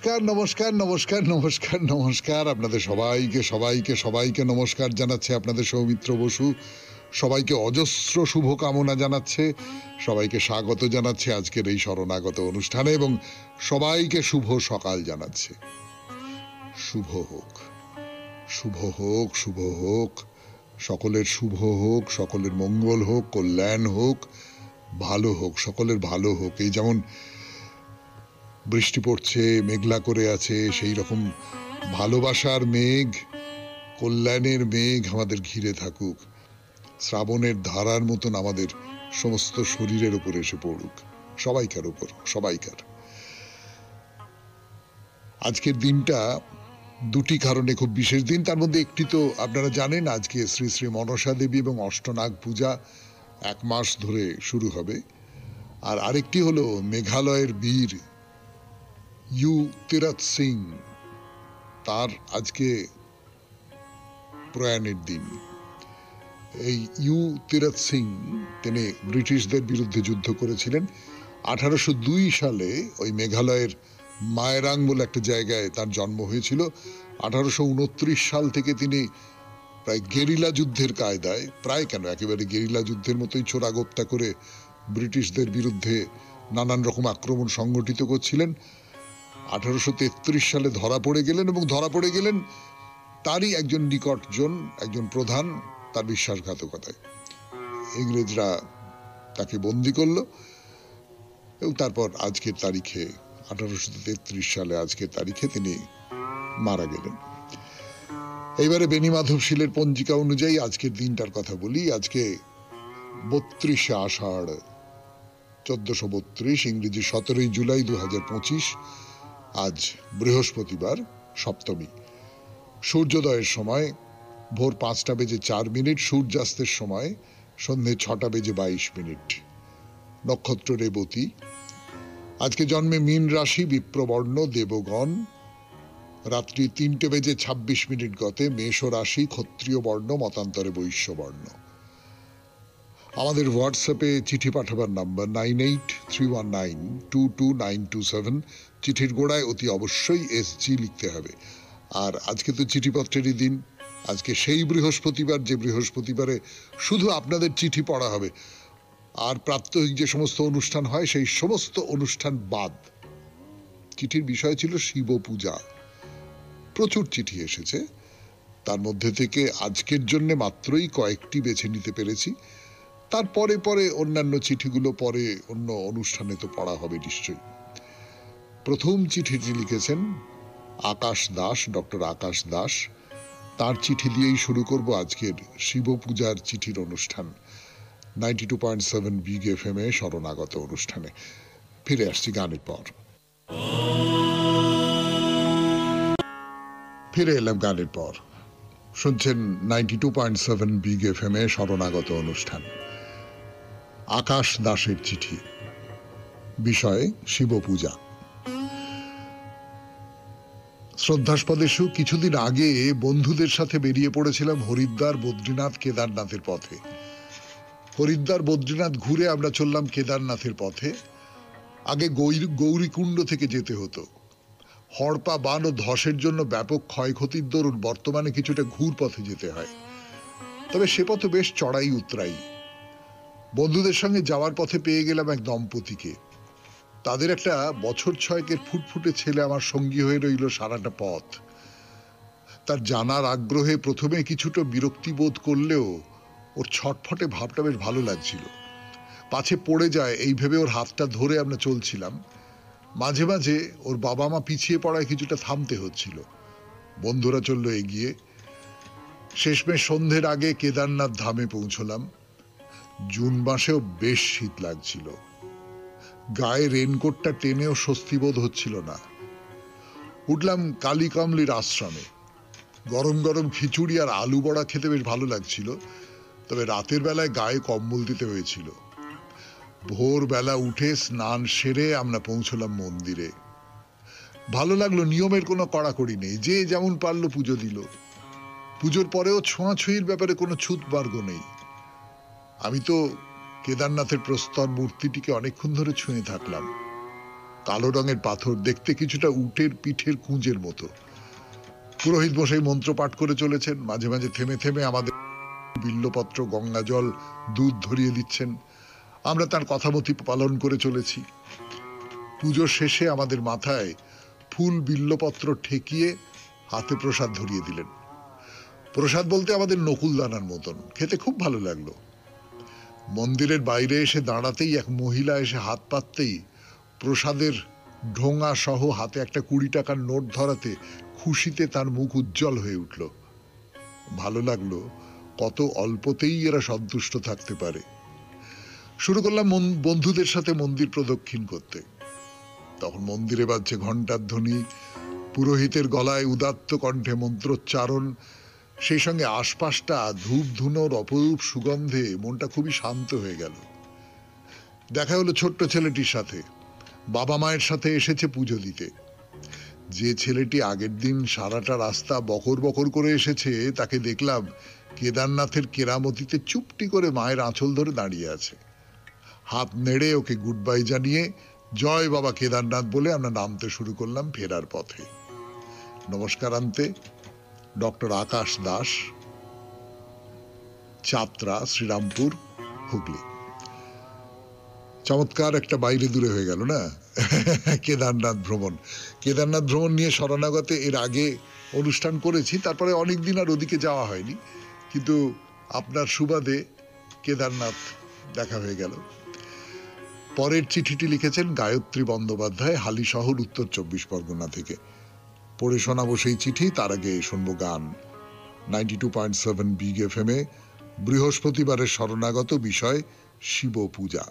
নমস্কার নমস্কার নমস্কার নমস্কার নমস্কার আপনাদের সবাইকে সবাইকে সবাইকে নমস্কার জানাচ্ছে আপনাদের সৌমিত্র বসু। সবাইকে অজস্র শুভকামনা জানাচ্ছে, সবাইকে স্বাগত জানাচ্ছে আজকের এই শরণাগত অনুষ্ঠানে এবং সবাইকে শুভ সকাল জানাচ্ছে। শুভ হোক, শুভ হোক, শুভ হোক, সকলের শুভ হোক, সকলের মঙ্গল হোক, কল্যাণ হোক, ভালো হোক, সকলের ভালো হোক। এই যেমন বৃষ্টি পড়ছে, মেঘলা করে আছে, সেই রকম ভালোবাসার মেঘ, কল্যাণের মেঘ আমাদের ঘিরে থাকুক, শ্রাবণের ধারার মতন আমাদের সমস্ত শরীরের উপর এসে পড়ুক, সবাইকার উপর, সবাইকার। আজকের দিনটা দুটি কারণে খুব বিশেষ দিন। তার মধ্যে একটি তো আপনারা জানেন, আজকে শ্রী শ্রী মনসা দেবী এবং অষ্টনাগ পূজা 1 মাস ধরে শুরু হবে। আর আরেকটি হলো মেঘালয়ের বীর ইউ তিরথ সিং, তার আজকে প্রয়াণের দিন। এই ইউ তিরথ সিং তিনি ব্রিটিশদের বিরুদ্ধে যুদ্ধ করেছিলেন। 1802 সালে ওই মেঘালয়ের মায়রাং বলে একটা জায়গায় তার জন্ম হয়েছিল। 1829 সাল থেকে তিনি প্রায় গেরিলা যুদ্ধের কায়দায়, প্রায় কেন একেবারে গেরিলা যুদ্ধের মতোই চোরাগোপ্তা করে ব্রিটিশদের বিরুদ্ধে নানান রকম আক্রমণ সংগঠিত করছিলেন। 1833 সালে ধরা পড়ে গেলেন এবং ধরা পড়ে গেলেন তারই একজন নিকটজন, একজন প্রধান, তার বিশ্বাসঘাতকতায়। ইংরেজরা তাকে বন্দি করল এবং তারপর আজকের তারিখে 1833 সালে আজকের তারিখে তিনি মারা গেলেন। এইবারে বেনি মাধব শীলের পঞ্জিকা অনুযায়ী আজকের দিনটার কথা বলি। আজকে 32 আষাঢ় 1432, ইংরেজি 17 জুলাই 2025। আজ বৃহস্পতিবার, সপ্তমী। সূর্যোদয়ের সময় ভোর 5:04, সূর্যাস্তের সময় সন্ধে 6:22। নক্ষত্র রেবতী। আজকে জন্মে মীন রাশি, বিপ্রবর্ণ, দেবগণ। রাত্রি 3:26 গতে মেষ রাশি, ক্ষত্রিয় বর্ণ, মতান্তরে বৈশ্য বর্ণ। আমাদের হোয়াটসঅ্যাপে চিঠি পাঠাবার নাম্বার 9831922927। চিঠির গোড়ায় অতি অবশ্যই SG লিখতে হবে। আর আজকে তো চিঠিপত্রেরই দিন। আজকে সেই বৃহস্পতিবার যে বৃহস্পতিবারে শুধু আপনাদের চিঠি পড়া হবে, আর প্রাত্যহিক যে সমস্ত অনুষ্ঠান হয় সেই সমস্ত অনুষ্ঠান বাদ। চিঠির বিষয় ছিল শিব পূজা। প্রচুর চিঠি এসেছে, তার মধ্যে থেকে আজকের জন্য মাত্রই কয়েকটি বেছে নিতে পেরেছি। তারপরে পরে অন্যান্য চিঠিগুলো পরে অন্য অনুষ্ঠানে তো পড়া হবে নিশ্চয়ই। প্রথম চিঠিটি লিখেছেন আকাশ দাস, ডক্টর আকাশ দাস। তার চিঠি দিয়েই শুরু করব আজকের শিব পূজার চিঠির অনুষ্ঠান 92.7 বিগ FM এ শরণাগত অনুষ্ঠানে। ফিরে আসছি গানের পর। ফিরে এলাম গানের পর। শুনছেন 92.7 বিগ FM এ শরণাগত অনুষ্ঠান। আকাশ দাসের চিঠি, বিষয় শিব পূজা। শ্রদ্ধাস্পদেশু, কিছুদিন আগে বন্ধুদের সাথে বেরিয়ে পড়েছিলাম হরিদ্বার, বদ্রীনাথ, কেদারনাথের পথে। হরিদ্বার, বদ্রীনাথ ঘুরে আমরা চললাম কেদারনাথের পথে। আগে গৌরীকুণ্ড থেকে যেতে হতো। হড়পা বান ও ধসের জন্য ব্যাপক ক্ষয়ক্ষতির দরুন বর্তমানে কিছুটা ঘুর পথে যেতে হয়। তবে সে পথ বেশ চড়াই উতরাই। বন্ধুদের সঙ্গে যাওয়ার পথে পেয়ে গেলাম এক দম্পতিকে। তাদের একটা বছর 6 ফুটফুটে ছেলে আমার সঙ্গী হয়ে রইল সারাটা পথ। তার জানার আগ্রহে প্রথমে কিছুটা বিরক্তি বোধ করলেও ওর ছটফটে ভাবটা বেশ ভালো লাগছিল। পাছে পড়ে যায় এই ভেবে ওর হাতটা ধরে আমরা চলছিলাম। মাঝে মাঝে ওর বাবা মা পিছিয়ে পড়ায় কিছুটা থামতে হচ্ছিল। বন্ধুরা চলল এগিয়ে। শেষমেশ সন্ধ্যের আগে কেদারনাথ ধামে পৌঁছলাম। জুন মাসেও বেশ শীত লাগছিল। গায়ে রেনকোটটা টেনেও স্বস্তি বোধ হচ্ছিল না। উঠলাম কালীকমলির আশ্রমে। গরম গরম খিচুড়ি আর আলু বড়া খেতে বেশ ভালো লাগছিল। তবে রাতের বেলায় গায়ে কম্বল দিতে হয়েছিল। ভোরবেলা উঠে স্নান সেরে আমরা পৌঁছলাম মন্দিরে। ভালো লাগলো, নিয়মের কোনো কড়াকড়ি নেই, যে যেমন পারলো পুজো দিল। পুজোর পরেও ছোঁয়াছুঁয়ির ব্যাপারে কোনো ছুতমার্গ নেই। আমি তো কেদারনাথের প্রস্তর মূর্তিটিকে অনেকক্ষণ ধরে ছুঁয়ে থাকলাম। কালো রঙের পাথর, দেখতে কিছুটা উটের পিঠের কুঁজের মতো। পুরোহিত মশাই মন্ত্র পাঠ করে চলেছেন, মাঝে মাঝে থেমে থেমে আমাদের বিল্লপত্র, গঙ্গা জল, দুধ ধরিয়ে দিচ্ছেন। আমরা তার কথা মতো পালন করে চলেছি। পুজোর শেষে আমাদের মাথায় ফুল বিল্লপত্র ঠেকিয়ে হাতে প্রসাদ ধরিয়ে দিলেন। প্রসাদ বলতে আমাদের নকুলদানার মতন, খেতে খুব ভালো লাগলো। মন্দিরের বাইরে এসে দাঁড়াতেই এক মহিলা এসে হাত পাততেই প্রসাদের ঢোঙা সহ হাতে একটা 20 টাকার নোট ধরাতে খুশিতে তার মুখ উজ্জ্বল হয়ে উঠল। ভালো লাগলো কত অল্পতেই এরা সন্তুষ্ট থাকতে পারে। শুরু করলাম বন্ধুদের সাথে মন্দির প্রদক্ষিণ করতে। তখন মন্দিরে বাজছে ঘণ্টার ধ্বনি, পুরোহিতের গলায় উদাত্ত কণ্ঠে মন্ত্রোচ্চারণ, সেই সঙ্গে আশপাশটা ধূপ ধুনোর অপরূপ সুগন্ধে মনটা খুবই শান্ত হয়ে গেল। দেখা হলো ছোট্ট ছেলেটির সাথে, বাবা মায়ের সাথে এসেছে পুজো দিতে। যে ছেলেটি আগের দিন সারাটা রাস্তা বকর বকর করে এসেছে, তাকে দেখলাম কেদারনাথের কেরামতিতে চুপটি করে মায়ের আঁচল ধরে দাঁড়িয়ে আছে। হাত নেড়ে ওকে গুড বাই জানিয়ে জয় বাবা কেদারনাথ বলে আমরা নামতে শুরু করলাম ফেরার পথে। নমস্কার আনতে ডক্টর আকাশ দাস, চাত্রা, শ্রীরামপুর, হুগলি। চমৎকার একটা বাইরে দূরে হয়ে গেল না কেদারনাথ ভ্রমণ। কেদারনাথ ভ্রমণ নিয়ে শরণাগতে এর আগে অনুষ্ঠান করেছি, তারপরে অনেকদিন আর ওদিকে যাওয়া হয়নি, কিন্তু আপনার সুবাদে কেদারনাথ দেখা হয়ে গেল। পরের চিঠিটি লিখেছেন গায়ত্রী বন্দ্যোপাধ্যায়, হালিশহর, উত্তর 24 পরগনা থেকে। পড়ে শোনাবো সেই চিঠি, তার আগে শুনবো গান। 92.7 বিগ FM এ বৃহস্পতিবারের শরণাগত বিষয় শিব পূজা।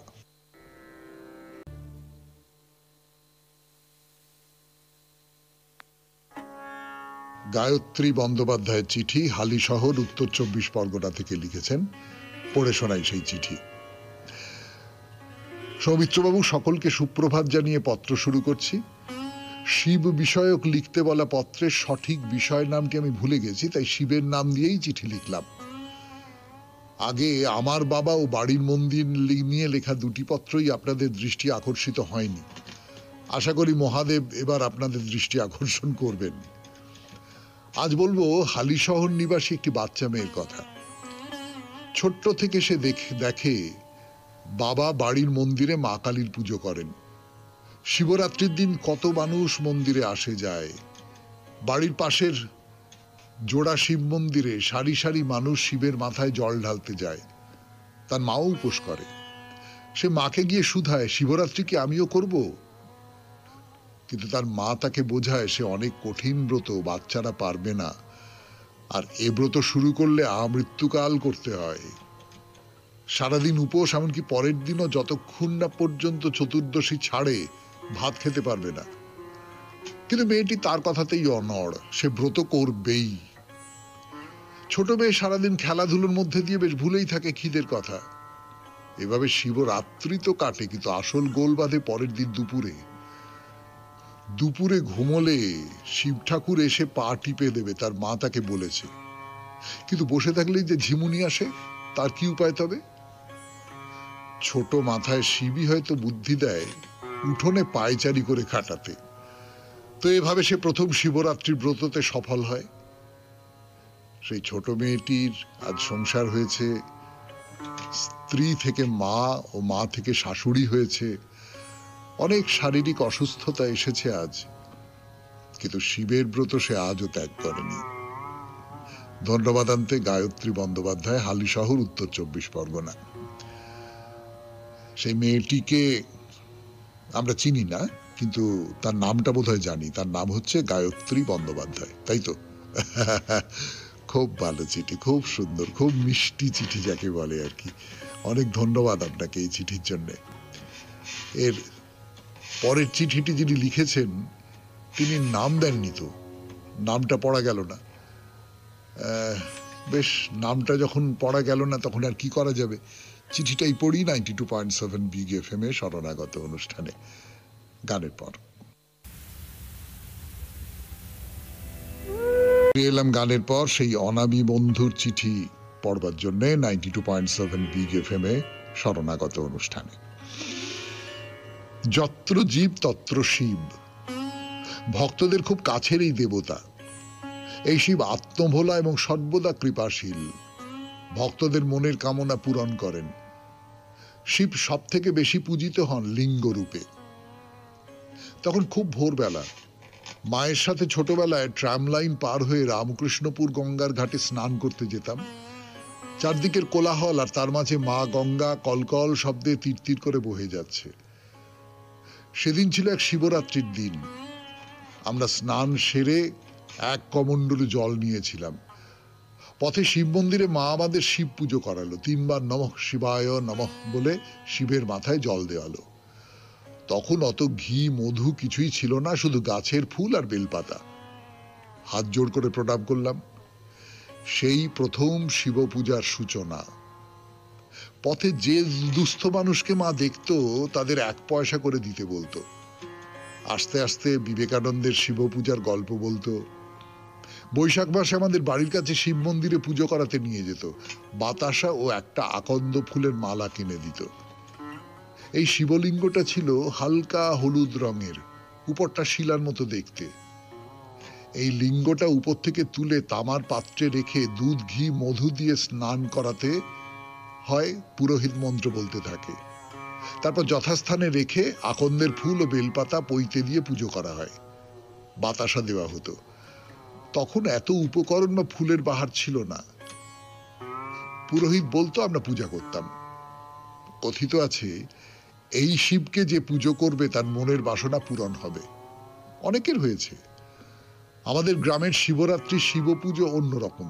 গায়ত্রী বন্দ্যোপাধ্যায়ের চিঠি, হালিশহর, উত্তর 24 পরগনা থেকে লিখেছেন। পড়ে শোনাই সেই চিঠি। সৌমিত্রবাবু, সকলকে সুপ্রভাত জানিয়ে পত্র শুরু করছি। শিব বিষয়ক লিখতে বলা পত্রের সঠিক বিষয় নামটি আমি ভুলে গেছি, তাই শিবের নাম দিয়েই চিঠি লিখলাম। আগে আমার বাবা ও বাড়ির মন্দির নিয়ে লেখা দুটি পত্রই আপনাদের দৃষ্টি আকর্ষিত হয়নি। আশা করি মহাদেব এবার আপনাদের দৃষ্টি আকর্ষণ করবেন। আজ বলবো হালিশহর নিবাসী একটি বাচ্চা মেয়ের কথা। ছোট্ট থেকে সে দেখে বাবা বাড়ির মন্দিরে মা কালীর পুজো করেন। শিবরাত্রির দিন কত মানুষ মন্দিরে আসে যায়। বাড়ির পাশের জোড়া শিব মন্দিরে সারি সারি মানুষ শিবের মাথায় জল ঢালতে যায়। তার মাও উপোস করে। সে মাকে গিয়ে শুধায়, শিবরাত্রি কি আমিও করব? কিন্তু তার মা তাকে বোঝায় সে অনেক কঠিন ব্রত, বাচ্চারা পারবে না, আর এ ব্রত শুরু করলে আমৃত্যুকাল করতে হয়। সারাদিন উপোস, এমনকি পরের দিনও যতক্ষণ না পর্যন্ত চতুর্দশী ছাড়ে ভাত খেতে পারবে না। কিন্তু মেয়েটি তার কথাতেই অনড়, সে ব্রত করবেই। ছোট মেয়ে সারাদিন খেলাধুলোর মধ্যে দিয়ে বেশ ভুলেই থাকে খিদের কথা। এভাবে শিবরাত্রি তো কাটে, কিন্তু আসল গোল বাঁধে পরের দিন দুপুরে। দুপুরে ঘুমোলে শিব ঠাকুর এসে পা টিপে দেবে, তার মা তাকে বলেছে। কিন্তু বসে থাকলেই যে ঝিমুনি আসে, তার কি উপায় তবে? ছোট মাথায় শিবই হয়তো বুদ্ধি দেয় উঠোনে পায়চারি করে কাটাতে। তো এভাবে সে প্রথম শিবরাত্রির ব্রততে সফল হয়। সেই ছোট মেয়েটির আজ সংসার হয়েছে, স্ত্রী থেকে মা ও মা থেকে শাশুড়ি হয়েছে, অনেক শারীরিক অসুস্থতা এসেছে আজ, কিন্তু শিবের ব্রত সে আজও ত্যাগ করেনি। ধন্যবাদ আনতে গায়ত্রী বন্দ্যোপাধ্যায়, হালিশহর, উত্তর 24 পরগনা। সেই মেয়েটিকে আমরা চিনি না, কিন্তু তার নামটা বোধহয় জানি। তার নাম হচ্ছে গায়ত্রী বন্দ্যোপাধ্যায়, তাই তো? খুব ভালো চিঠি, খুব সুন্দর, খুব মিষ্টি চিঠি যাকে বলে আর কি। অনেক ধন্যবাদ আপনাকে এই চিঠির জন্য। এর পরের চিঠিটি যিনি লিখেছেন তিনি নাম দেননি, তো নামটা পড়া গেল না। বেশ, নামটা যখন পড়া গেল না তখন আর কি করা যাবে, চিঠিটাই পড়ি 92.7 বিগ FM এ শরণাগত অনুষ্ঠানে গানের পর। এলাম গানের পর সেই অনামী বন্ধুর চিঠি পড়বার জন্য 92.7 বিগ FM এ শরণাগত অনুষ্ঠানে। যত্র জীব তত্র শিব। ভক্তদের খুব কাছের এই দেবতা। এই শিব আত্মভোলা এবং সর্বদা কৃপাশীল। ভক্তদের মনের কামনা পূরণ করেন। শিব সব থেকে বেশি পূজিত হন লিঙ্গ রূপে। তখন খুব ভোরবেলা মায়ের সাথে ছোটবেলায় ট্রাম লাইন পার হয়ে রামকৃষ্ণপুর গঙ্গার ঘাটে স্নান করতে যেতাম। চারদিকের কোলাহল আর তার মাঝে মা গঙ্গা কলকল শব্দে তীর করে বহে যাচ্ছে। সেদিন ছিল এক শিবরাত্রির দিন। আমরা স্নান সেরে এক কমণ্ডলু জল নিয়েছিলাম। পথে শিব মন্দিরে মা আমাদের শিব পুজো করালো। 3 বার নমঃ শিবায় নমঃ বলে শিবের মাথায় জল দেওয়ালো। তখন অত ঘি মধু কিছুই ছিল না, শুধু গাছের ফুল আর বেলপাতা। হাত জোড় করে প্রণাম করলাম। সেই প্রথম শিব পূজার সূচনা। পথে যে দুস্থ মানুষকে মা দেখতো তাদের 1 পয়সা করে দিতে বলতো। আস্তে আস্তে বিবেকানন্দের শিব পূজার গল্প বলতো। বৈশাখ মাসে আমাদের বাড়ির কাছে শিব মন্দিরে পুজো করাতে নিয়ে যেত। বাতাসা ও একটা আকন্দ ফুলের মালা কিনে দিত। এই শিবলিঙ্গটা ছিল হালকা হলুদ রঙের, উপরটা শিলার মতো দেখতে। এই লিঙ্গটা উপর থেকে তুলে তামার পাত্রে রেখে দুধ ঘি মধু দিয়ে স্নান করাতে হয়। পুরোহিত মন্ত্র বলতে থাকে। তারপর যথাস্থানে রেখে আকন্দের ফুল ও বেলপাতা পৈতে দিয়ে পুজো করা হয়। বাতাসা দেওয়া হতো। তখন এত উপকরণ বা ফুলের বাহার ছিল না। পুরোহিত বলতো, আমরা পূজা করতাম। কথিত আছে এই শিবকে যে পুজো করবে তার মনের বাসনা পূরণ হবে। অনেকের হয়েছে। আমাদের গ্রামের শিবরাত্রি শিব পুজো অন্যরকম।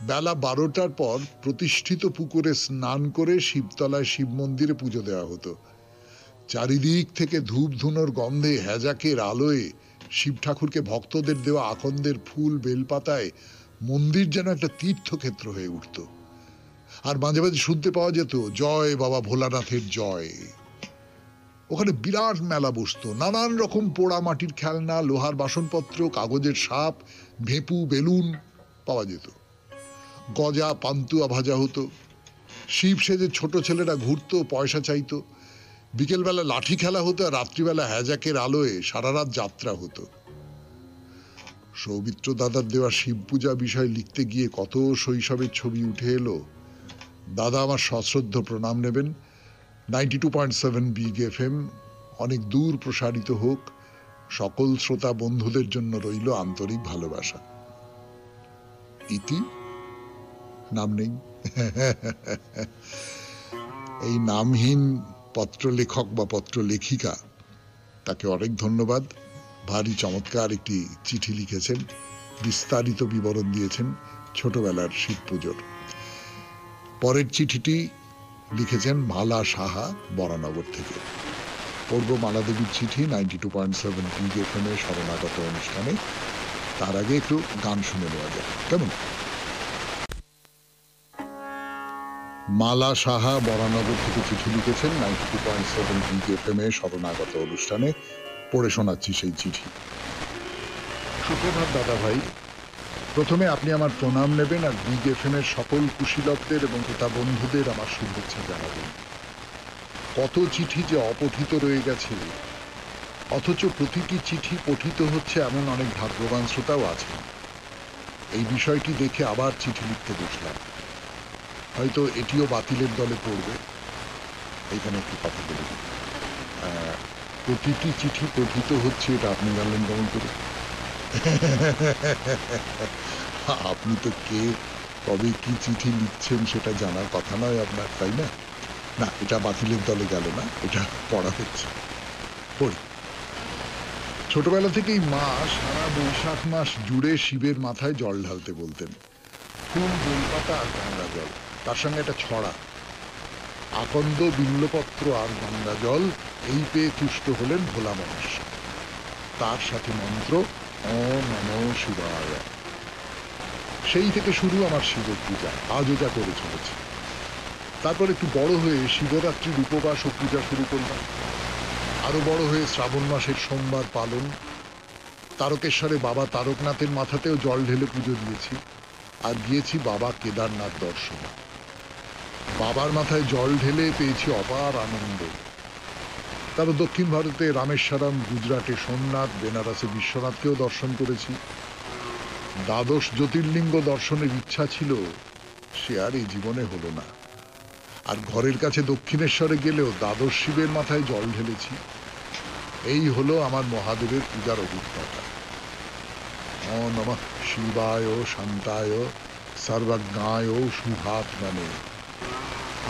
বেলা 12টার পর প্রতিষ্ঠিত পুকুরে স্নান করে শিবতলায় শিব মন্দিরে পুজো দেওয়া হতো। চারিদিক থেকে ধূপ ধুনোর গন্ধে হ্যাজাকের আলোয় শিব ঠাকুরকে ভক্তদের দেওয়া আকন্দের ফুল বেলপাতায় মন্দির যেন একটা তীর্থক্ষেত্র হয়ে উঠত। আর মাঝে মাঝে শুনতে পাওয়া যেত, জয় বাবা ভোলানাথের জয়। ওখানে বিরাট মেলা বসতো। নানান রকম পোড়া মাটির খেলনা, লোহার বাসনপত্র, কাগজের সাপ, ভেপু, বেলুন পাওয়া যেত। গজা পান্তুয়া ভাজা হতো। শিব সেজে ছোট ছেলেরা ঘুরতো, পয়সা চাইতো। বিকেলবেলা লাঠি খেলা হতো, আর রাত্রিবেলা হ্যাজাকের আলোয় সারা রাত যাত্রা হতো। সৌমিত্র দাদার দেওয়া শিব পূজা বিষয় লিখতে গিয়ে কত শৈশবের ছবি উঠে এলো। দাদা আমার সশ্রদ্ধ প্রণাম নেবেন। 92.7 বিগ এফএম অনেক দূর প্রসারিত হোক। সকল শ্রোতা বন্ধুদের জন্য রইল আন্তরিক ভালোবাসা। ইতি নাম নেই। এই নামহীন পত্র লেখক বা পত্র লেখিকা, তাকে অনেক ধন্যবাদ। ভারী চমৎকার একটি চিঠি লিখেছেন, বিস্তারিত বিবরণ দিয়েছেন ছোটবেলার শিব পুজোর। পরের চিঠিটি লিখেছেন মালা সাহা বরানগর থেকে। পড়ব মালা দেবীর চিঠি 92.7 বিগ এফএম এর শরণাগত অনুষ্ঠানে। তার আগে একটু গান শুনে নেওয়া যায়, কেমন? মালা সাহা বরানগর থেকে চিঠি লিখেছেন 92.7 বিগ এফএম এর শরণাগত অনুষ্ঠানে। পড়ে শোনাচ্ছি সেই চিঠি। সুপ্রভাত দাদা ভাই। প্রথমে আপনি আমার প্রণাম নেবেন আর বিগ এফএম এর সকল কুশীলবদের এবং শ্রোতা বন্ধুদের আমার শুভেচ্ছা জানাবেন। কত চিঠি যে অপঠিত রয়ে গেছে, অথচ প্রতিটি চিঠি পঠিত হচ্ছে এমন অনেক ভাগ্যবান শ্রোতাও আছেন। এই বিষয়টি দেখে আবার চিঠি লিখতে বসলাম। হয়তো এটিও বাতিলের দলে পড়বে। এইখানে একটি কথা বলে দিই, প্রতিটি চিঠি পঠিত হচ্ছে এটা আপনি জানলেন কেমন করে? আপনি তো কে, কবে কি চিঠি লিখছেন সেটা জানার কথা নয় আপনার, তাই না? না, এটা বাতিলের দলে গেল না, এটা পড়া হচ্ছে। পড়ি। ছোটবেলা থেকেই মা সারা বৈশাখ মাস জুড়ে শিবের মাথায় জল ঢালতে বলতেন। ফুল, বেলপাতা আর গঙ্গা জল, তার সঙ্গে একটা ছড়া। আকন্দ, বিল্লপত্র আর গঙ্গা জল এই পেয়ে তুষ্ট হলেন ভোলা মানুষ। তার সাথে মন্ত্র ওম নমঃ শিবায়। সেই থেকে শুরু আমার শিব পূজা, আজও যা করে চলেছে। তারপর একটু বড় হয়ে শিবরাত্রির উপবাস ও পূজা শুরু করলাম। আরো বড় হয়ে শ্রাবণ মাসের সোমবার পালন। তারকেশ্বরে বাবা তারকনাথের মাথাতেও জল ঢেলে পুজো দিয়েছি। আর গিয়েছি বাবা কেদারনাথ দর্শনে। বাবার মাথায় জল ঢেলে পেয়েছি অপার আনন্দ। তারপর দক্ষিণ ভারতে রামেশ্বরম, গুজরাটে সোমনাথ, বেনারসে বিশ্বনাথকেও দর্শন করেছি। দ্বাদশ জ্যোতির্লিঙ্গ দর্শনের ইচ্ছা ছিল, সে আর এই জীবনে হলো না। আর ঘরের কাছে দক্ষিণেশ্বরে গেলেও দ্বাদশ শিবের মাথায় জল ঢেলেছি। এই হলো আমার মহাদেবের পূজার অভিজ্ঞতা। নমঃ শিবায় শান্তায় সর্বজ্ঞায় শুভাত্মনে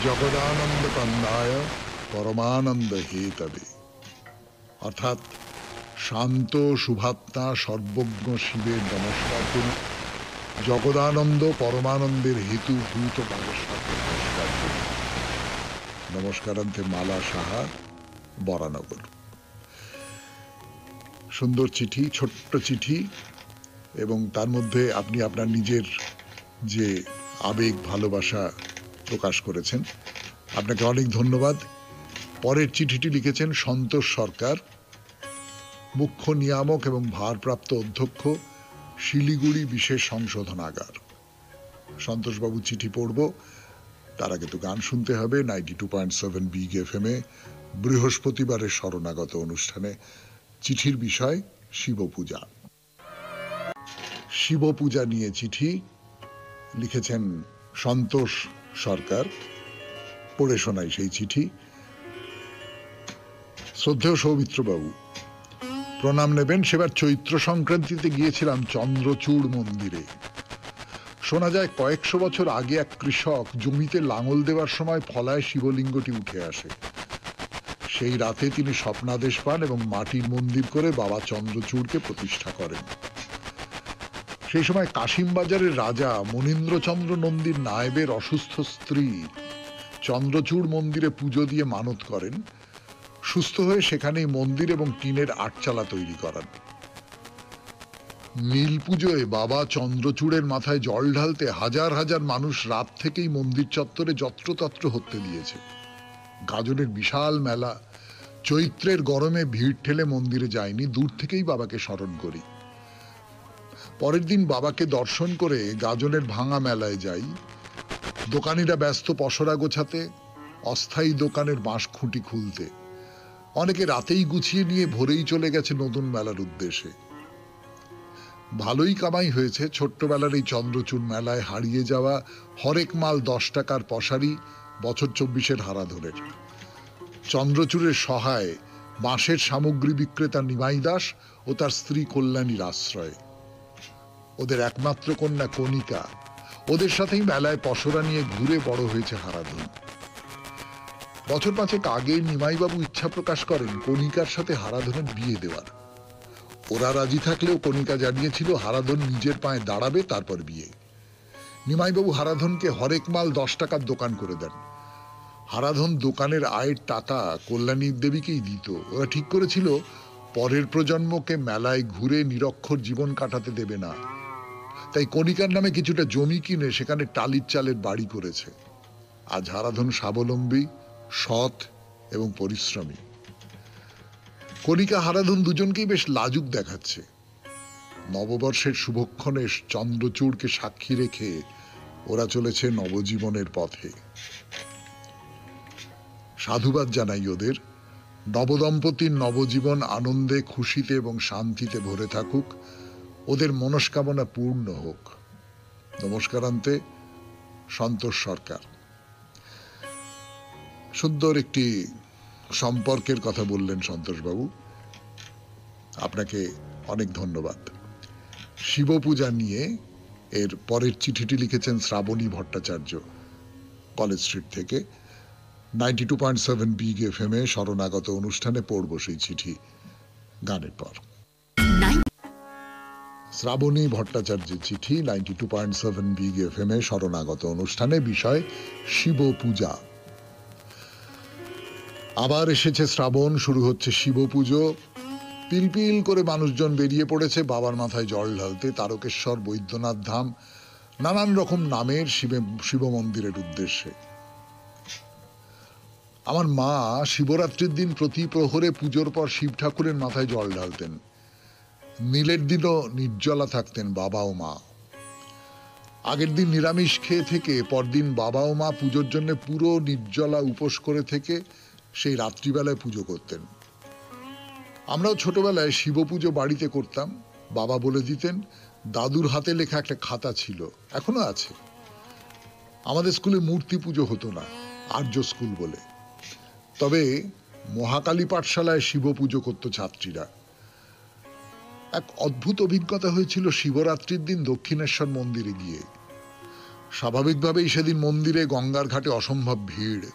জগদানন্দ কন্দায় পরমানন্দ হেতবে। অর্থাৎ শান্ত শুভাত্মা সর্বজ্ঞ শিবের নমস্কার করুন, জগদানন্দ পরমানন্দের হেতুভূত বাগেশ্বরকে নমস্কার করুন। নমস্কারান্তে মালা সাহা, বরানগর। সুন্দর চিঠি, ছোট্ট চিঠি, এবং তার মধ্যে আপনি আপনার নিজের যে আবেগ ভালোবাসা প্রকাশ করেছেন, আপনাকে অনেক ধন্যবাদ। পরের চিঠিটি লিখেছেন সন্তোষ সরকার, মুখ্য নিয়ামক এবং ভারপ্রাপ্ত অধ্যক্ষ, শিলিগুড়ি বিশেষ সংশোধনাগার। সন্তোষবাবু চিঠি পড়ব, তার আগে তো গান শুনতে হবে। 92.7 বিগ FM এ বৃহস্পতিবারের শরণাগত অনুষ্ঠানে চিঠির বিষয় শিবপূজা। শিবপূজা নিয়ে চিঠি লিখেছেন সন্তোষ সরকার। পড়ে শোনাই সেই চিঠি। শ্রদ্ধেয় সৌমিত্রবাবু, প্রণাম নেবেন। সেবার চৈত্র সংক্রান্তিতে গিয়েছিলাম চন্দ্রচূড় মন্দিরে। শোনা যায় কয়েকশো বছর আগে এক কৃষক জমিতে লাঙল দেওয়ার সময় ফলায় শিবলিঙ্গটি উঠে আসে। সেই রাতে তিনি স্বপ্নাদেশ পান এবং মাটির মন্দির করে বাবা চন্দ্রচূড়কে প্রতিষ্ঠা করেন। সেই সময় কাশিমবাজারের রাজা মনীন্দ্রচন্দ্র নন্দীর নায়েবের অসুস্থ স্ত্রী চন্দ্রচূড় মন্দিরে পুজো দিয়ে মানত করেন, সুস্থ হয়ে সেখানেই মন্দির এবং টিনের আটচালা তৈরি করান। নীল পুজোয় বাবা চন্দ্রচূড়ের মাথায় জল ঢালতে হাজার হাজার মানুষ রাত থেকেই মন্দির চত্বরে যত্রতত্র হতে দিয়েছে। গাজনের বিশাল মেলা। চৈত্রের গরমে ভিড় ঠেলে মন্দিরে যায়নি, দূর থেকেই বাবাকে স্মরণ করি। পরের দিন বাবাকে দর্শন করে গাজনের ভাঙা মেলায় যাই। দোকানিরা ব্যস্ত পসরা গোছাতে, অস্থায়ী দোকানের বাঁশ খুঁটি খুলতে। অনেকে রাতেই গুছিয়ে নিয়ে ভোরেই চলে গেছে নতুন মেলার উদ্দেশ্যে। ভালোই কামাই হয়েছে ছোট্টবেলার এই চন্দ্রচূড় মেলায় হারিয়ে যাওয়া হরেক মাল 10 টাকার পশারি বছর 24-এর হারাধনের। চন্দ্রচূড়ের সহায় বাঁশের সামগ্রী বিক্রেতা নিমাই দাস ও তার স্ত্রী কল্যাণীর আশ্রয়। ওদের একমাত্র কন্যা কণিকা। ওদের সাথেই মেলায় পসরা নিয়ে ঘুরে বড় হয়েছে হারাধন। বছর 5 আগে নিমাইবাবু ইচ্ছা প্রকাশ করেন কণিকার সাথে হারাধনের বিয়ে দেওয়ার। ওরা রাজি থাকলেও কণিকা জানিয়েছিল হারাধন নিজের পায়ে দাঁড়াবে, তারপর বিয়ে। নিমাইবাবু হারাধনকে হরেক মাল 10 টাকার দোকান করে দেন। হারাধন দোকানের আয়ের টাকা কল্যাণী দেবীকেই দিত। ওরা ঠিক করেছিল পরের প্রজন্মকে মেলায় ঘুরে নিরক্ষর জীবন কাটাতে দেবে না। তাই কণিকার নামে কিছুটা জমি কিনে সেখানে টালির চালের বাড়ি করেছে। আজ হারাধন স্বাবলম্বী, সৎ এবং পরিশ্রমী। কণিকা হারাধন দুজনকেই বেশ লাজুক দেখাচ্ছে। নববর্ষের শুভক্ষণে চন্দ্রচূড়কে সাক্ষী রেখে ওরা চলেছে নবজীবনের পথে। সাধুবাদ জানাই ওদের। নবদম্পতির নবজীবন আনন্দে, খুশিতে এবং শান্তিতে ভরে থাকুক। ওদের মনস্কামনা পূর্ণ হোক। নমস্কারান্তে, সন্তোষ সরকার। সুন্দর একটি সম্পর্কের কথা বললেন সন্তোষবাবু, আপনাকে অনেক ধন্যবাদ। শিবপূজা নিয়ে এর পরের চিঠিটি লিখেছেন শ্রাবণী ভট্টাচার্য, কলেজ স্ট্রিট থেকে। 92.7 বিগ FM এ শরণাগত অনুষ্ঠানে পড়ব সেই চিঠি গানের পর। শ্রাবণী ভট্টাচার্যের চিঠি, 92.7 বিগ FM এ শরণাগত অনুষ্ঠানে, বিষয় শিবপূজা। আবার এসেছে শ্রাবণ, শুরু হচ্ছে শিবপুজো। পিলপিল করে মানুষজন বেরিয়ে পড়েছে বাবার মাথায় জল ঢালতে, তারকেশ্বর, বৈদ্যনাথ ধাম, নানান রকম নামের শিব মন্দিরের উদ্দেশ্যে। আমার মা শিবরাত্রির দিন প্রতি প্রহরে পুজোর পর শিব ঠাকুরের মাথায় জল ঢালতেন। নীলের দিনও নির্জলা থাকতেন বাবা ও মা। আগের দিন নিরামিষ খেয়ে থেকে পরদিন বাবা ও মা পুজোর জন্য পুরো নির্জলা উপোস করে থেকে সেই রাত্রিবেলায় পুজো করতেন। আমরাও ছোটবেলায় শিব পুজো বাড়িতে করতাম। বাবা বলে দিতেন। দাদুর হাতে লেখা একটা খাতা ছিল, এখনো আছে। আমাদের স্কুলে মূর্তি পুজো হতো না, আর্য স্কুল বলে। তবে মহাকালী পাঠশালায় শিব পুজো করত ছাত্রীরা। এক অদ্ভুত অভিজ্ঞতা হয়েছিল শিবরাত্রির দিন দক্ষিণেশ্বর মন্দিরে গিয়ে। স্বাভাবিকভাবেই সেদিন মন্দিরে গঙ্গার ঘাটে অসম্ভব ভিড়।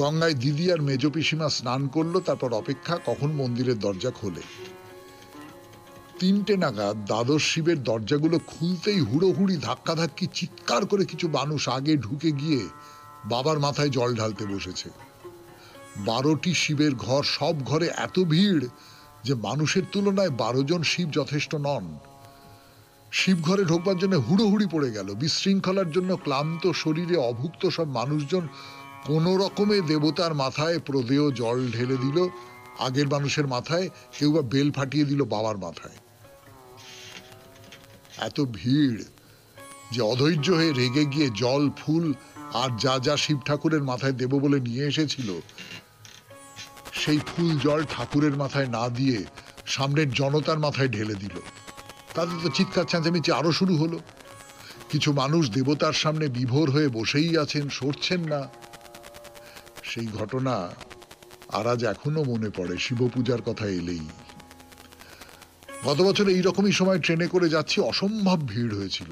গঙ্গায় দিদি আর মেজ পিসিমা স্নান করলো, তারপর অপেক্ষা কখন মন্দিরের দরজা খোলে। 3টে নাগাদ দ্বাদশ শিবের দরজাগুলো খুলতেই হুড়োহুড়ি ধাক্কাধাক্কি চিৎকার করে কিছু মানুষ আগে ঢুকে গিয়ে বাবার মাথায় জল ঢালতে বসেছে। 12টি শিবের ঘর, সব ঘরে এত ভিড় যে মানুষের তুলনায় 12 জন শিব যথেষ্ট নন। শিব ঘরে ঢোকবার জন্য হুড়োহুড়ি পড়ে গেল। বিশৃঙ্খলার জন্য ক্লান্ত শরীরে অভুক্ত সব মানুষজন কোন রকমে দেবতার মাথায় প্রদেয় জল ঢেলে দিল আগের মানুষের মাথায়, কেউ বা বেল ফাটিয়ে দিল বাবার মাথায়। এত ভিড় যে অধৈর্য হয়ে রেগে গিয়ে জল, ফুল আর যা যা শিব ঠাকুরের মাথায় দেব বলে নিয়ে এসেছিল সেই ফুল জল ঠাকুরের মাথায় না দিয়ে সামনের জনতার মাথায় ঢেলে দিল। তাদের তো চিৎকার চেঁচামেচি আরো শুরু হলো। কিছু মানুষ দেবতার সামনে বিভোর হয়ে বসেই আছেন, সরছেন না। সেই ঘটনা আর আজ এখনো মনে পড়ে শিব পূজার কথা এলেই। গত বছর এইরকমই সময় ট্রেনে করে যাচ্ছি, অসম্ভব ভিড় হয়েছিল।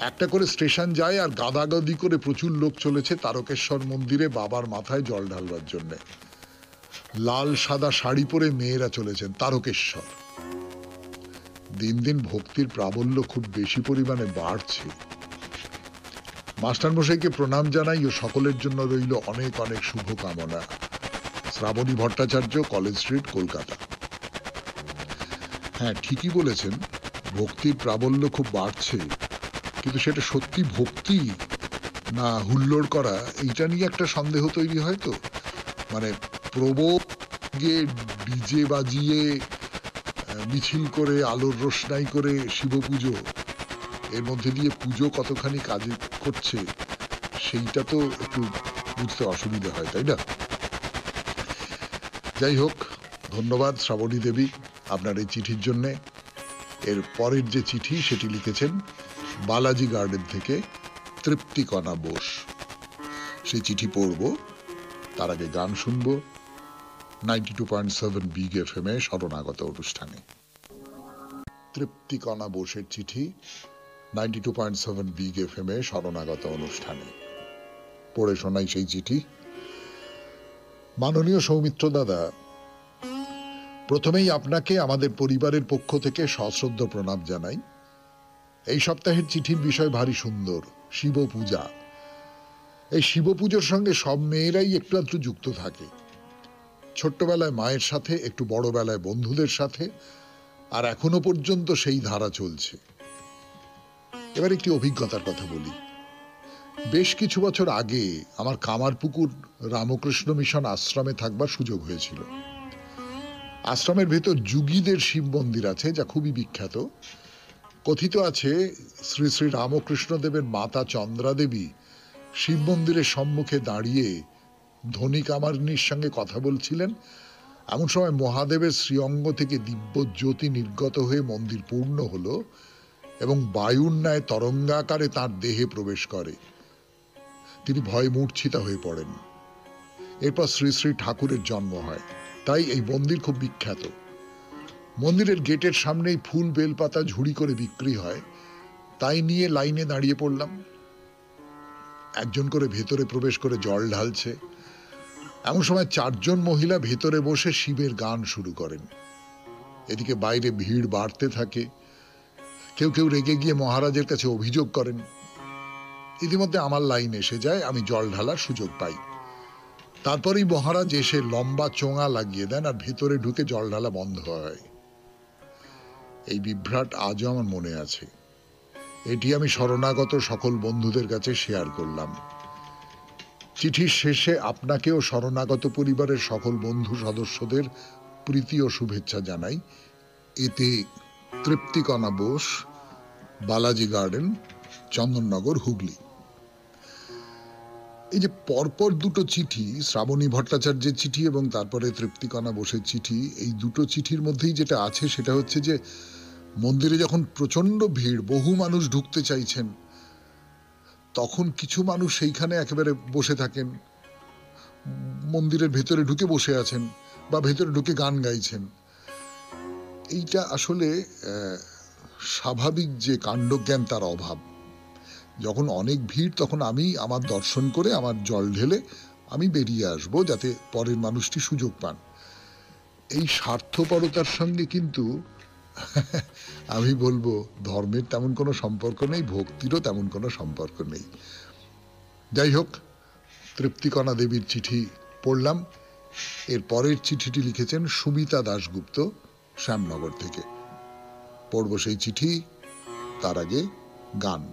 একটা করে স্টেশন যায় আর গাদাগাদি করে প্রচুর লোক চলেছে তারকেশ্বর মন্দিরে বাবার মাথায় জল ঢালবার জন্য। লাল সাদা শাড়ি পরে মেয়েরা চলেছেন তারকেশ্বর। দিন দিন ভক্তির প্রাবল্য খুব বেশি পরিমাণে বাড়ছে। মাস্টারমশাইকে প্রণাম জানাই ও সকলের জন্য রইল অনেক অনেক শুভকামনা। Srabani Bhattacharya, college street, Kolkata. হ্যাঁ, ঠিকই বলেছেন, ভক্তির প্রাবল্য খুব বাড়ছে, কিন্তু সেটা সত্যি ভক্তি না হুল্লোড় করা, এইটা নিয়ে একটা সন্দেহ তৈরি হয়। তো মানে প্রবোগে ডিজে বাজিয়ে মিছিল করে আলোর রোশনাই করে শিব পুজো, এর মধ্যে দিয়ে পুজো কতখানি কাজ করছে সেইটা তো একটু বুঝতে অসুবিধা হয়, তাই না? যাই হোক, ধন্যবাদ শ্রাবণী দেবী আপনার এই চিঠির জন্যে। এর পরের যে চিঠি সেটি লিখেছেন বালাজি গার্ডেন থেকে তৃপ্তিকণা বোস। সেই চিঠি পড়ব, তার আগে গান শুনব 92.7 বিগ FM এ শরণাগত অনুষ্ঠানে। তৃপ্তিকণা বোসের চিঠি 92.7 বিগ FM এ শরণাগত অনুষ্ঠানে। পড়ে শোনাই সেই চিঠি। মাননীয় সৌমিত্র দাদা, প্রথমেই আপনাকে আমাদের পরিবারের পক্ষ থেকে সশ্রদ্ধ প্রণাম জানাই। এই সপ্তাহের চিঠির বিষয় ভারী সুন্দর, শিব পূজা। এই শিব পুজোর সঙ্গে সব মেয়েরাই একটু আধটু যুক্ত থাকে। ছোট্টবেলায় মায়ের সাথে, একটু বড়বেলায় বন্ধুদের সাথে, আর এখনো পর্যন্ত সেই ধারা চলছে। এবার একটি অভিজ্ঞতার কথা বলি। বেশ কিছু বছর আগে আমার কামারপুকুর রামকৃষ্ণ মিশন আশ্রমে থাকবার সুযোগ হয়েছিল। আশ্রমের ভেতর যুগীদের শিব মন্দির আছে, যা খুবই বিখ্যাত। কথিত আছে শ্রী শ্রী রামকৃষ্ণ দেবের মাতা চন্দ্রা দেবী শিব মন্দিরের সম্মুখে দাঁড়িয়ে ধনী কামারিনীর সঙ্গে কথা বলছিলেন। এমন সময় মহাদেবের শ্রীঅঙ্গ থেকে দিব্য জ্যোতি নির্গত হয়ে মন্দির পূর্ণ হলো এবং বায়ুর ন্যায় তরঙ্গাকারে তাঁর দেহে প্রবেশ করে। তিনি ভয়ে মূর্ছিতা হয়ে পড়েন। এরপর শ্রী শ্রী ঠাকুরের জন্ম হয়। তাই এই মন্দির খুব বিখ্যাত। মন্দিরের গেটের সামনেই ফুল বেলপাতা ঝুড়ি করে বিক্রি হয়, তাই নিয়ে লাইনে দাঁড়িয়ে পড়লাম। একজন করে ভেতরে প্রবেশ করে জল ঢালছে। এমন সময় 4 জন মহিলা ভেতরে বসে শিবের গান শুরু করেন। এদিকে বাইরে ভিড় বাড়তে থাকে। কেউ কেউ রেগে গিয়ে মহারাজের কাছে অভিযোগ করেন। ইতিমধ্যে আমার লাইন এসে যায়, আমি জল ঢালার সুযোগ পাই। তারপরেই মহারাজ এসে লম্বা চোঙা লাগিয়ে দেন আর ভেতরে ঢুকে জল ঢালা বন্ধ হয়। এই বিভ্রাট আজও আমার মনে আছে। এটি আমি শরণাগত সকল বন্ধুদের কাছে শেয়ার করলাম। চিঠির শেষে আপনাকেও শরণাগত পরিবারের সকল বন্ধু সদস্যদের প্রীতি ও শুভেচ্ছা জানাই। এতে তৃপ্তিকণা বোস, বালাজি গার্ডেন, চন্দননগর, হুগলি। এই যে পরপর দুটো চিঠি, শ্রাবণী ভট্টাচার্যের চিঠি এবং তারপরে তৃপ্তিকণা বোসের চিঠি, এই দুটো চিঠির মধ্যেই যেটা আছে সেটা হচ্ছে যে মন্দিরে যখন প্রচন্ড ভিড়, বহু মানুষ ঢুকতে চাইছেন, তখন কিছু মানুষ সেইখানে একেবারে বসে থাকেন, মন্দিরের ভেতরে ঢুকে বসে আছেন বা ভেতরে ঢুকে গান গাইছেন। এইটা আসলে স্বাভাবিক যে কাণ্ডজ্ঞান তার অভাব। যখন অনেক ভিড় তখন আমি আমার দর্শন করে আমার জল ঢেলে আমি বেরিয়ে আসব, যাতে পরের মানুষটি সুযোগ পান। এই স্বার্থপরতার সঙ্গে কিন্তু আমি বলবো ধর্মের তেমন কোনো সম্পর্ক নেই, ভক্তিরও তেমন কোনো সম্পর্ক নেই। যাই হোক, তৃপ্তিকণা দেবীর চিঠি পড়লাম। এর পরের চিঠিটি লিখেছেন সুমিতা দাশগুপ্ত, শ্যামনগর থেকে। পড়ব সেই চিঠি, তার আগে গান।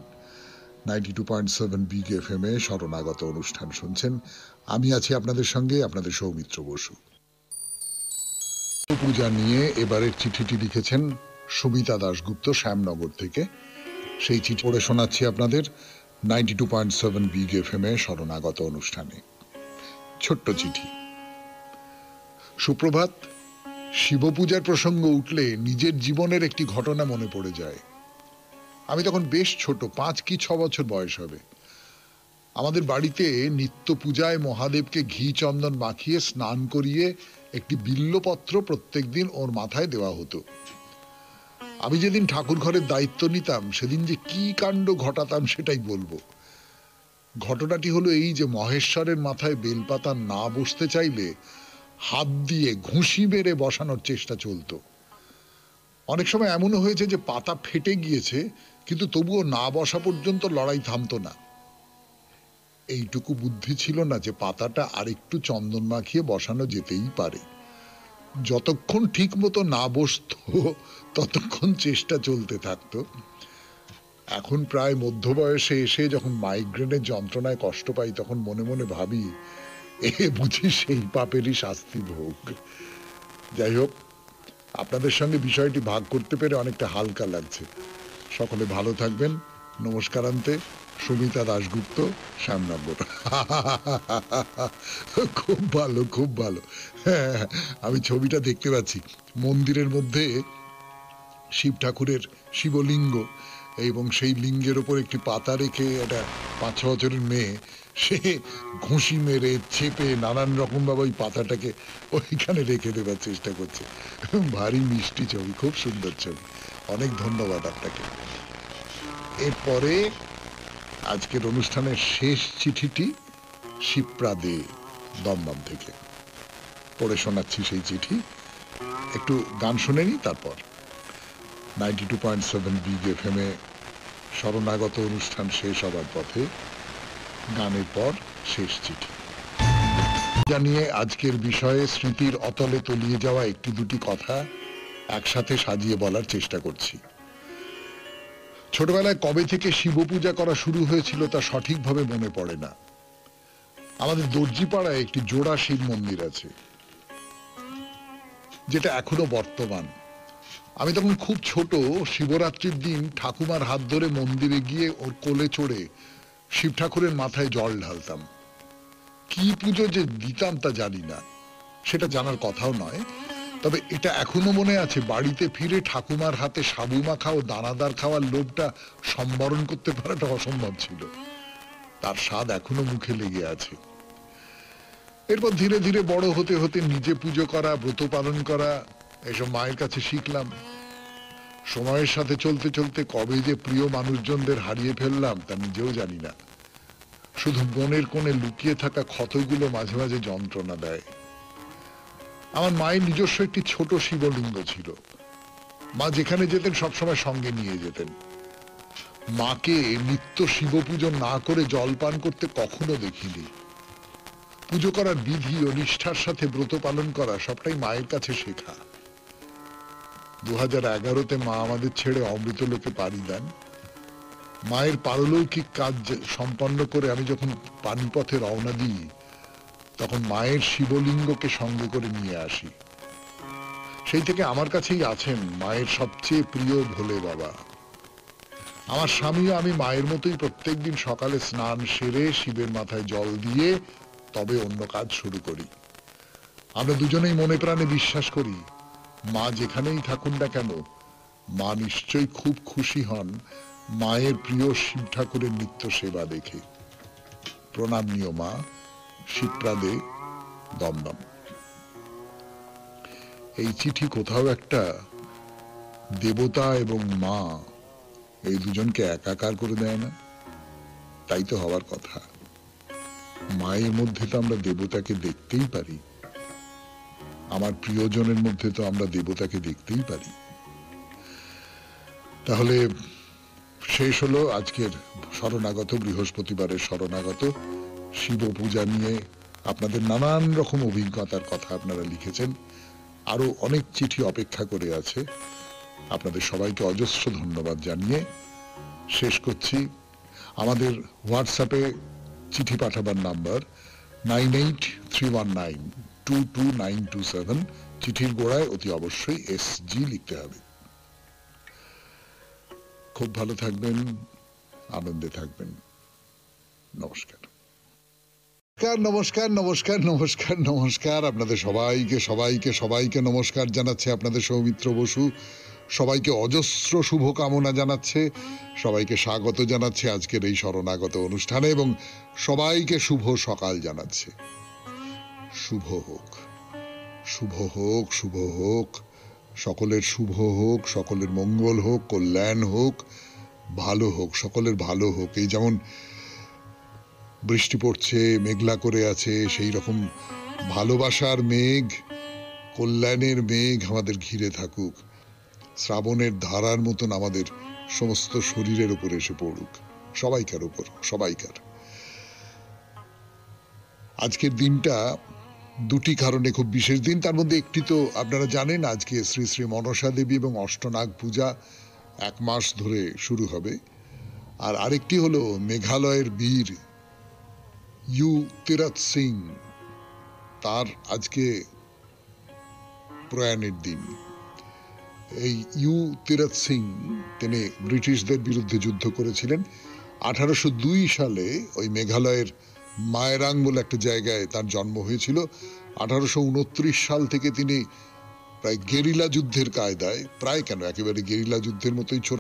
92.7 বিগ এফএম এ শরণাগত অনুষ্ঠান শুনছেন। আমি আছি আপনাদের সঙ্গে, আপনাদের সৌমিত্র বসু। পূজা নিয়ে এবারের চিঠিটি লিখেছেন সুমিতা দাশগুপ্ত, শ্যামনগর থেকে। সেই চিঠি পড়ে শোনাচ্ছি আপনাদের 92.7 বিগ এফএম এ শরণাগত অনুষ্ঠানে। ছোট্ট চিঠি। সুপ্রভাত। শিবপূজার প্রসঙ্গ উঠলে নিজের জীবনের একটি ঘটনা মনে পড়ে যায়। আমি তখন বেশ ছোট, 5 কি 6 বছর বয়স হবে। আমাদের বাড়িতে নিত্য পূজায় মহাদেবকে ঘি চন্দন মাখিয়ে স্নান করিয়ে একটি বিল্লপত্র প্রত্যেকদিন ওর মাথায় দেওয়া হতো। আমি যেদিন ঠাকুর ঘরের দায়িত্ব নিতাম সেদিন যে কি কাণ্ড ঘটাতাম সেটাই বলবো। ঘটনাটি হলো এই যে মহেশ্বরের মাথায় বেলপাতা না বসতে চাইলে হাত দিয়ে ঘুষি মেরে বসানোর চেষ্টা চলতো। অনেক সময় এমনও হয়েছে যে পাতা ফেটে গিয়েছে, কিন্তু তবুও না বসা পর্যন্ত লড়াই থামতো না। এইটুকু বুদ্ধি ছিল না যে পাতাটা আরেকটু চন্দন মাখিয়ে বসানো যেতেই পারে। যতক্ষণ ঠিক মতো না বসতো ততক্ষণ চেষ্টা চলতে থাকতো। এখন প্রায় মধ্য বয়সে এসে যখন মাইগ্রেনের যন্ত্রণায় কষ্ট পাই, তখন মনে মনে ভাবি এ বুঝি সেই পাপেরই শাস্তি ভোগ। যাই হোক, আপনাদের সঙ্গে বিষয়টি ভাগ করতে পেরে অনেকটা হালকা লাগছে। সকলে ভালো থাকবেন। নমস্কারান্তে, সুমিতা দাশগুপ্ত, শ্যামনগর। খুব ভালো, খুব ভালো। হ্যাঁ, আমি ছবিটা দেখতে পাচ্ছি। মন্দিরের মধ্যে শিব ঠাকুরের শিবলিঙ্গ, এবং সেই লিঙ্গের ওপর একটি পাতা রেখে একটা 5-6 বছরের মেয়ে সে ঘুষি মেরে চেপে নানান রকম ভাবে ওই পাতাটাকে ওইখানে রেখে দেবার চেষ্টা করছে। ভারী মিষ্টি ছবি, খুব সুন্দর ছবি। অনেক ধন্যবাদ আপনাকে। এরপরে আজকের অনুষ্ঠানের শেষ চিঠিটি শিপ্রা দে, দমদম থেকে। পড়ে শোনাচ্ছি সেই চিঠি। একটু গান শুনে নি, তারপর 92.7 বিগ এফএম এ শরণাগত অনুষ্ঠান শেষ হবার পথে গানের পর শেষ চিঠি। জানিয়ে আজকের বিষয়ে স্মৃতির অতলে তলিয়ে যাওয়া একটি দুটি কথা একসাথে সাজিয়ে বলার চেষ্টা করছি। ছোটবেলায় কবে থেকে শিব পূজা করা শুরু হয়েছিল তা সঠিকভাবে মনে পড়ে না। আমাদের দর্জিপাড়ায় একটি জোড়া শিব মন্দির আছে, যেটা এখনো বর্তমান। আমি তখন খুব ছোট। শিবরাত্রির দিন ঠাকুমার হাত ধরে মন্দিরে গিয়ে ওর কোলে চড়ে শিব ঠাকুরের মাথায় জল ঢালতাম। কি পুজো যে দিতাম তা জানি না, সেটা জানার কথাও নয়। তবে এটা এখনো মনে আছে, বাড়িতে ফিরে ঠাকুমার হাতে সাবু মাখা ও দানাদার খাওয়ার লোভটা সম্বরণ করতে পারাটা অসম্ভব ছিল। তার স্বাদ এখনো মুখে লেগে আছে। এরপর ধীরে ধীরে বড় হতে হতে নিজে পুজো করা, ব্রত পালন করা, এসব মায়ের কাছে শিখলাম। সময়ের সাথে চলতে চলতে কবে যে প্রিয় মানুষজনদের হারিয়ে ফেললাম তা নিজেও জানি না। শুধু মনের কোণে লুকিয়ে থাকা ক্ষতগুলো মাঝে মাঝে যন্ত্রণা দেয়। আমার মায়ের নিজস্ব একটি ছোট শিবলিঙ্গ ছিল। মা যেখানে যেতেন সবসময় সঙ্গে নিয়ে যেতেন। মাকে নিত্য শিব পুজো না করে জলপান করতে কখনো দেখিনি। পুজো করার বিধি ও নিষ্ঠার সাথে ব্রত পালন করা সবটাই মায়ের কাছে শেখা। 2011-তে মা আমাদের ছেড়ে অমৃতলোকে পাড়ি দেন। মায়ের পারলৌকিক কাজ সম্পন্ন করে আমি যখন পানিপথে রওনা দিই, তখন মায়ের শিবলিঙ্গকে সঙ্গে করে নিয়ে আসি। সেই থেকে আমার কাছেই আছেন মায়ের সবচেয়ে প্রিয় ভোলে বাবা। আমার স্বামী ও আমি মায়ের মতোই প্রত্যেকদিন সকালে স্নান সেরে শিবের মাথায় জল দিয়ে তবে অন্য কাজ শুরু করি। আমরা দুজনেই মনে প্রাণে বিশ্বাস করি মা যেখানেই থাকুন না কেন, মা নিশ্চয়ই খুব খুশি হন মায়ের প্রিয় শিব ঠাকুরের নিত্য সেবা দেখে। প্রণাম নিও মা, শিবপ্রাদে, দমদম। এই চিঠি কোথাও একটা দেবতা এবং মা এই দুজনকে একাকার করে দেয় না? তাই তো হওয়ার কথা। মায়ের মধ্যে তো আমরা দেবতাকে দেখতেই পারি, আমার প্রিয়জনের মধ্যে তো আমরা দেবতাকে দেখতেই পারি। তাহলে শেষ হলো আজকের শরণাগত, বৃহস্পতিবারের শরণাগত শিব পূজা নিয়ে আপনাদের নানান রকম অভিজ্ঞতার কথা আপনারা লিখেছেন। আরো অনেক চিঠি অপেক্ষা করে আছে। আপনাদের সবাইকে অজস্র ধন্যবাদ জানিয়ে শেষ করছি। আমাদের হোয়াটসঅ্যাপে চিঠি পাঠাবার নাম্বার 9831922927। চিঠির গোড়ায় অতি অবশ্যই SG লিখতে হবে। খুব ভালো থাকবেন, আনন্দে থাকবেন। নমস্কার। নমস্কার নমস্কার নমস্কার নমস্কার আপনাদের সবাইকে সবাইকে সবাইকে নমস্কার জানাচ্ছে আপনাদের সৌমিত্র বসু। সবাইকে অজস্র শুভকামনা জানাচ্ছে, সবাইকে স্বাগত জানাচ্ছে আজকের এই শরণাগত অনুষ্ঠানে এবং সবাইকে শুভ সকাল জানাচ্ছে। শুভ হোক, শুভ হোক, শুভ হোক, সকলের শুভ হোক, সকলের মঙ্গল হোক, কল্যাণ হোক, ভালো হোক, সকলের ভালো হোক। এই যেমন বৃষ্টি পড়ছে, মেঘলা করে আছে, সেই রকম ভালোবাসার মেঘ, কল্যাণের মেঘ আমাদের ঘিরে থাকুক। শ্রাবণের ধারার মতন আমাদের সমস্ত শরীরের উপর এসে পড়ুক, সবাইকার উপর, সবাইকার। আজকের দিনটা দুটি কারণে খুব বিশেষ দিন। তার মধ্যে একটি তো আপনারা জানেন, আজকে শ্রী শ্রী মনসা দেবী এবং অষ্টনাগ পূজা 1 মাস ধরে শুরু হবে। আর আরেকটি হলো মেঘালয়ের বীর ইউ তীরথ সিং, তার আজকে প্রয়াণের দিন। এই ইউ তীরথ সিং তিনি ব্রিটিশদের বিরুদ্ধে যুদ্ধ করেছিলেন। 1802 সালে ওই মেঘালয়ের মায়রাং বলে একটা জায়গায় তার জন্ম হয়েছিল। 1829 সাল থেকে তিনি প্রায় গেরিলা যুদ্ধের কায়দায়, প্রায় কেন একেবারে গেরিলা যুদ্ধের মতোই